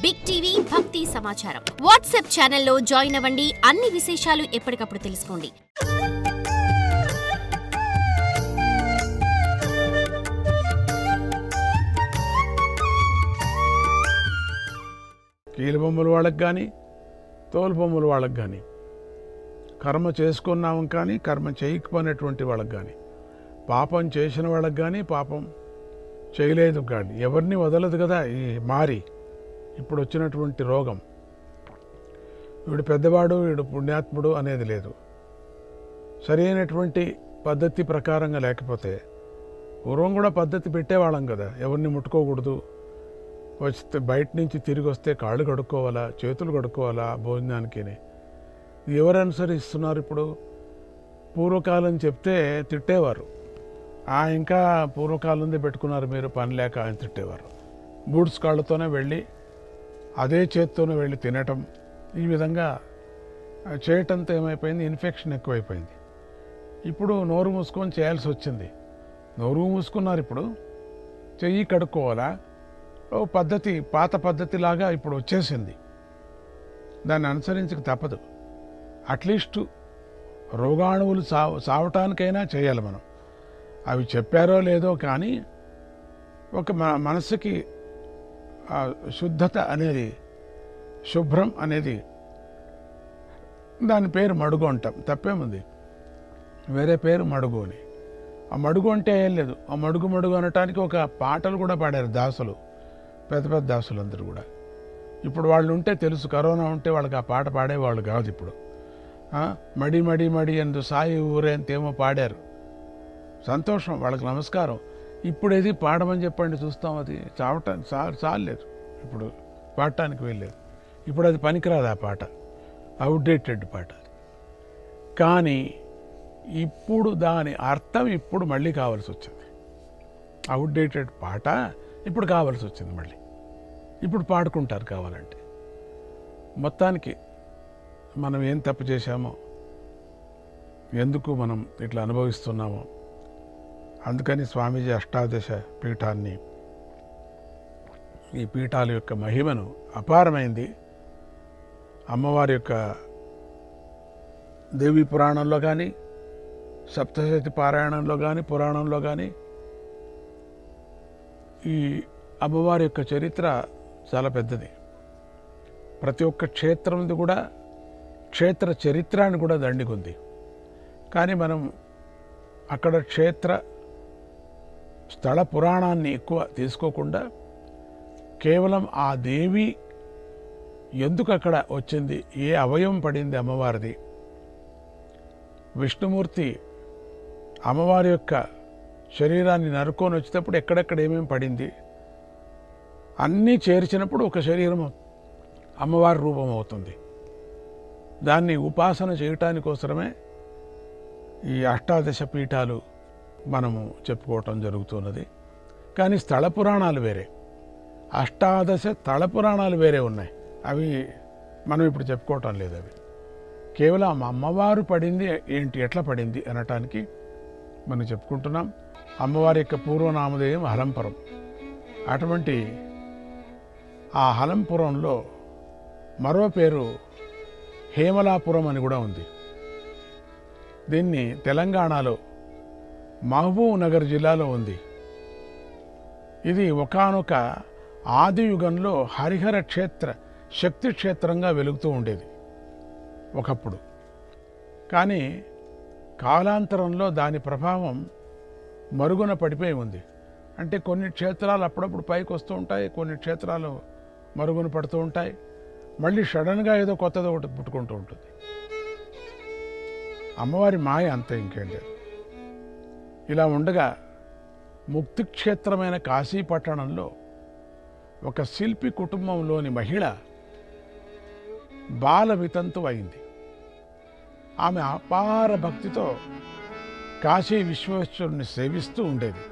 Big TV భక్తి సమాచారం WhatsApp ఛానల్లో జాయిన్ అవ్వండి. అన్ని విశేషాలు ఎప్పటికప్పుడు తెలుసుకోండి. కీలుబొమ్మల వాళ్ళకి కానీ తోలుబొమ్మల వాళ్ళకి కానీ కర్మ చేసుకున్నాం కానీ కర్మ చేయకపోయినటువంటి వాళ్ళకి కానీ పాపం చేసిన వాళ్ళకి కానీ పాపం చేయలేదు కానీ ఎవరిని వదలదు కదా. ఈ మారి ఇప్పుడు వచ్చినటువంటి రోగం వీడు పెద్దవాడు వీడు పుణ్యాత్ముడు అనేది లేదు. సరి అయినటువంటి పద్ధతి ప్రకారంగా లేకపోతే పూర్వం కూడా పద్ధతి పెట్టేవాళ్ళం కదా. ఎవరిని ముట్టుకోకూడదు, వస్తే బయట నుంచి తిరిగి వస్తే కాళ్ళు కడుక్కోవాలా, చేతులు కడుక్కోవాలా భోజనానికి. ఎవరు అనుసరిస్తున్నారు ఇప్పుడు? పూర్వకాలం చెప్తే తిట్టేవారు. ఇంకా పూర్వకాలంది పెట్టుకున్నారు మీరు పని లేక ఆయన తిట్టేవారు. బూట్స్ కాళ్ళతోనే వెళ్ళి అదే చేత్తోనే వెళ్ళి తినటం, ఈ విధంగా చేయటంతో ఏమైపోయింది, ఇన్ఫెక్షన్ ఎక్కువైపోయింది. ఇప్పుడు నోరు మూసుకొని చేయాల్సి వచ్చింది. నోరు మూసుకున్నారు, ఇప్పుడు చెయ్యి కడుక్కోవాలా, ఓ పద్ధతి పాత పద్ధతిలాగా ఇప్పుడు వచ్చేసింది. దాన్ని అనుసరించక తప్పదు. అట్లీస్ట్ రోగాణువులు సావటానికైనా చేయాలి మనం. అవి చెప్పారో లేదో కానీ ఒక మనసుకి శుద్ధత అనేది, శుభ్రం అనేది, దాని పేరు మడుగు అంటాం. తప్పేముంది, వేరే పేరు మడుగు అని. ఆ మడుగు అంటే ఏం లేదు. ఆ మడుగు మడుగు అనటానికి ఒక పాటలు కూడా పాడారు దాసులు, పెద్ద పెద్ద దాసులు అందరూ కూడా. ఇప్పుడు వాళ్ళు ఉంటే తెలుసు, కరోనా ఉంటే వాళ్ళకి ఆ పాట పాడేవాళ్ళు కాదు. ఇప్పుడు మడి మడి మడి అందు సాయి ఊరే అంతేమో పాడారు. సంతోషం, వాళ్ళకి నమస్కారం. ఇప్పుడు ఏది పాడమని చెప్పండి చూస్తాం. అది చావటానికి చాలేదు, ఇప్పుడు పాడటానికి వెళ్ళలేదు. ఇప్పుడు అది పనికిరాదు. ఆ పాట అవుట్డేటెడ్ పాట. కానీ ఇప్పుడు దాని అర్థం ఇప్పుడు మళ్ళీ కావాల్సి వచ్చింది. అవుట్డేటెడ్ పాట ఇప్పుడు కావాల్సి వచ్చింది మళ్ళీ. ఇప్పుడు పాడుకుంటారు కావాలంటే. మొత్తానికి మనం ఏం తప్పు చేశామో, ఎందుకు మనం ఇట్లా అనుభవిస్తున్నామో, అందుకని స్వామీజీ అష్టాదశ పీఠాన్ని, ఈ పీఠాల యొక్క మహిమను అపారమైంది. అమ్మవారి యొక్క దేవి పురాణంలో కానీ, సప్తశతి పారాయణంలో కానీ, పురాణంలో కానీ ఈ అమ్మవారి యొక్క చరిత్ర చాలా పెద్దది. ప్రతి ఒక్క క్షేత్రంది కూడా క్షేత్ర చరిత్రాన్ని కూడా దండిగుంది. కానీ మనం అక్కడ క్షేత్ర స్థల పురాణాన్ని ఎక్కువ తీసుకోకుండా కేవలం ఆ దేవి ఎందుకు అక్కడ వచ్చింది, ఏ అవయవం పడింది అమ్మవారిది, విష్ణుమూర్తి అమ్మవారి యొక్క శరీరాన్ని నరుకొని వచ్చేటప్పుడు ఎక్కడెక్కడ ఏమేమి పడింది అన్నీ చేర్చినప్పుడు ఒక శరీరం అమ్మవారి రూపం అవుతుంది. దాన్ని ఉపాసన చేయటానికోసమే ఈ అష్టాదశ పీఠాలు మనము చెప్పుకోవటం జరుగుతున్నది. కానీ స్థల పురాణాలు వేరే, అష్టాదశ స్థల పురాణాలు వేరే ఉన్నాయి. అవి మనం ఇప్పుడు చెప్పుకోవటం లేదు. అవి కేవలం అమ్మవారు పడింది ఏంటి, ఎట్లా పడింది అనటానికి మనం చెప్పుకుంటున్నాం. అమ్మవారి యొక్క పూర్వనామధేయం హలంపురం. అటువంటి ఆ హలంపురంలో మరో పేరు హేమలాపురం అని కూడా ఉంది. దీన్ని తెలంగాణలో మహబూబ్ నగర్ జిల్లాలో ఉంది. ఇది ఒకానొక ఆది యుగంలో హరిహర క్షేత్ర శక్తి క్షేత్రంగా వెలుగుతూ ఉండేది ఒకప్పుడు. కానీ కాలాంతరంలో దాని ప్రభావం మరుగున పడిపోయి ఉంది. అంటే కొన్ని క్షేత్రాలు అప్పుడప్పుడు పైకి వస్తూ ఉంటాయి, కొన్ని క్షేత్రాలు మరుగున పడుతూ ఉంటాయి. మళ్ళీ సడన్గా ఏదో కొత్తది ఒకటి పుట్టుకుంటూ ఉంటుంది. అమ్మవారి మాయ అంతే, ఇంకేం లేదు. ఇలా ఉండగా ముక్తి క్షేత్రమైన కాశీ పట్టణంలో ఒక శిల్పి కుటుంబంలోని మహిళ బాల వితంతు అయింది. ఆమె అపార భక్తితో కాశీ విశ్వేశ్వరుని సేవిస్తూ ఉండేది.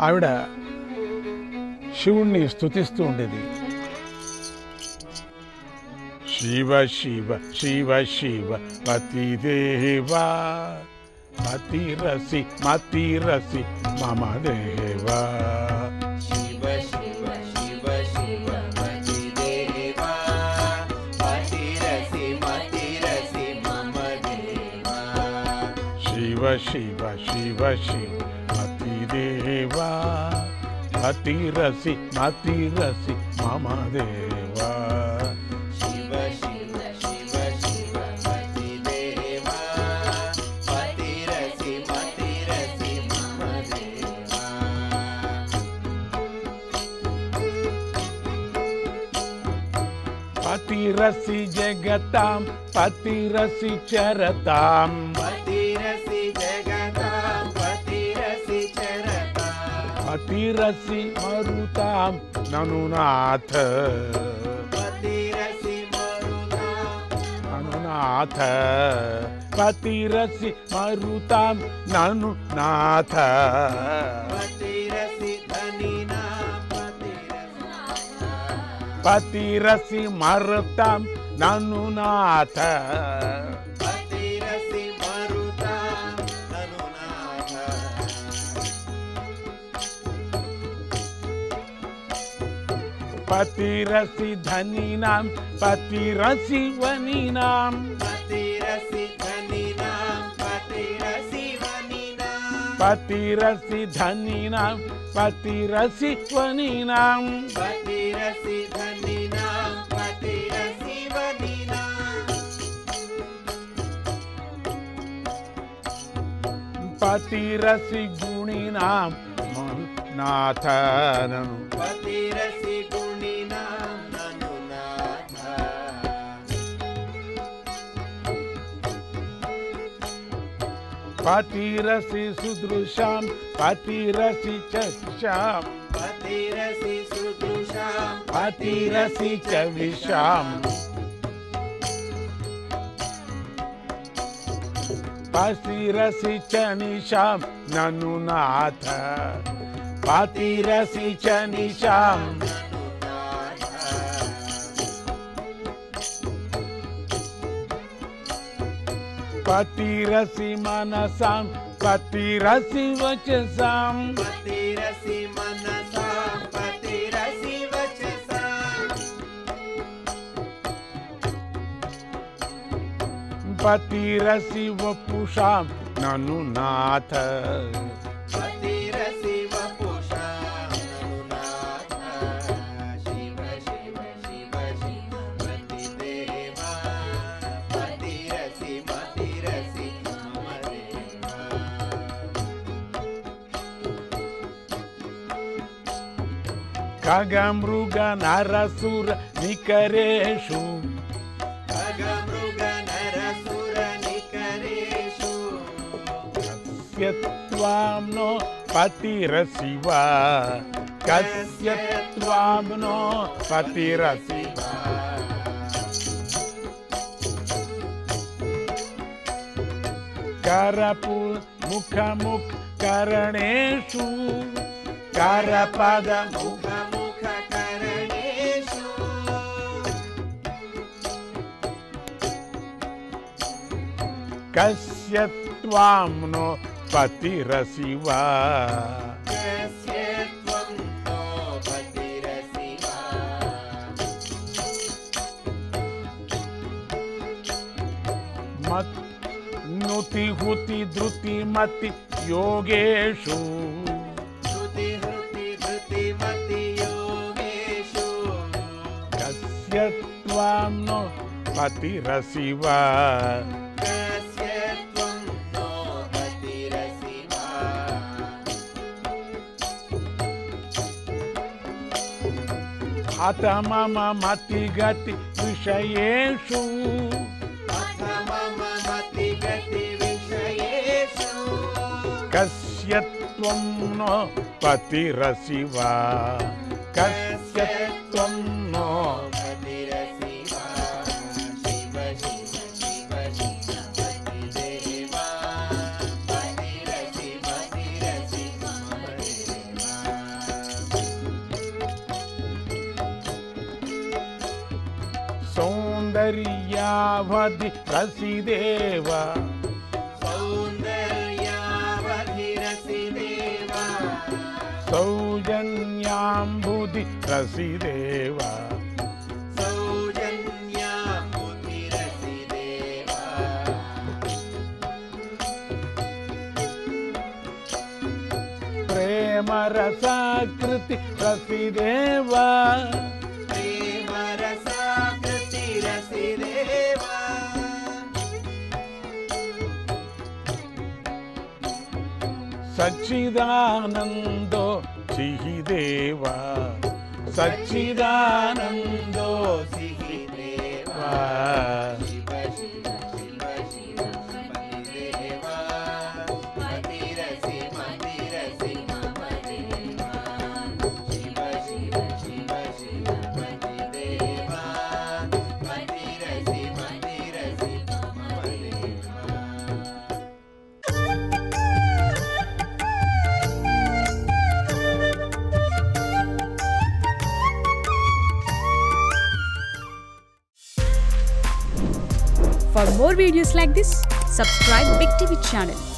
ఆవిడ శివుణ్ణి స్తుతిస్తూ ఉండేది. శివ శివ శివ శివ పతిదేవా మతిరసి మతిరసి మమ దేవా. శివ శివ శివ शिव शिव श्रीमतिदेवा मतिरसि मतिरसि मम देवा शिव शिव शिव शिव मतिदेवा मतिरसि मतिरसि मम देवा पतिरसि जगतां पतिरसि चरतां पतिरसि जगतां पतिरसि चरतां पतिरसि मरुतां ननुनाथ पतिरसि मरुतां ननुनाथ पतिरसि मरुतां ननुनाथ पतिरसि धनिनां पतिरसि मरुतां ननुनाथ पतिरसि मरुतां ननुनाथ पतिरसि धनिनां पतिरसि वनिनां पतिरसि धनिनां पतिरसि वनिनां पतिरसि धनिनां पतिरसि वनिनां पतिरसि धनिनां पतिरसि वनिनां पतिरसि गुणिनां नाथ ननु पतिरसि गुणिनां ननुनाथ पतिरसि सुदृशां पतिरसि चक्षां पतिरसि सुदृशां पतिरसि च विशां पतिरसि च निशां ननुनाथ पतिरसि च निशां पतिरसि मनसां पतिरसि वचसां पतिरसि मनसां पतिरसि वचसां पतिरसि वपुषां ननुनाथ पतिरसि वपुषां ननुनाथ शिव शिव शिव शिव मतिदेवा पतिरसि मतिरसि मम देवा खगमृग नरसुर निकरेषु खगमृग नरसुर निकरेषु कस्य त्वां नो पतिरसि वा कस्य त्वां नो पतिरसि वा करपु मुखमुख करणेषु करपद मुख मुख करणेषु कस्य त्वां नो पतिरसि वा कस्य त्वं नो पतिरसि वा मत् नुति हुति धृति मति योगेषु श्रुति हृति धृति मति योगेषु कस्य त्वां नो पतिरसि वा कस्य त्वं नो पतिरसि वा अथ मम मतिगति विषयेषु अथ मम मतिगति विषयेषु कस्य त्वं नो पतिरसि वा कस्य त्वं नो पतिरसि वा शिव शिव शिव शिव मतिदेवा पतिरसि मतिरसि मम देवा सौन्दर्यावधि रसिदेवा सौन्दर्यावधिरसि देवा सौजन्याम्बुधि रसिदेवा सौजन्याम्बुधिरसि देवा ప్రేమ రసాకృతి రసిదేవా ప్రేమ రసాకృతి రసిదేవా సచ్చిదానందో సిహిదేవా సచ్చిదానందో సిహిదేవా Shiva Shiva Shiva Shiva మతిదేవా మతిరసి మతిరసి మమదేవా Shiva Shiva Shiva Shiva మతిదేవా మతిరసి మతిరసి మమదేవా. For more videos like this, subscribe Big TV channel.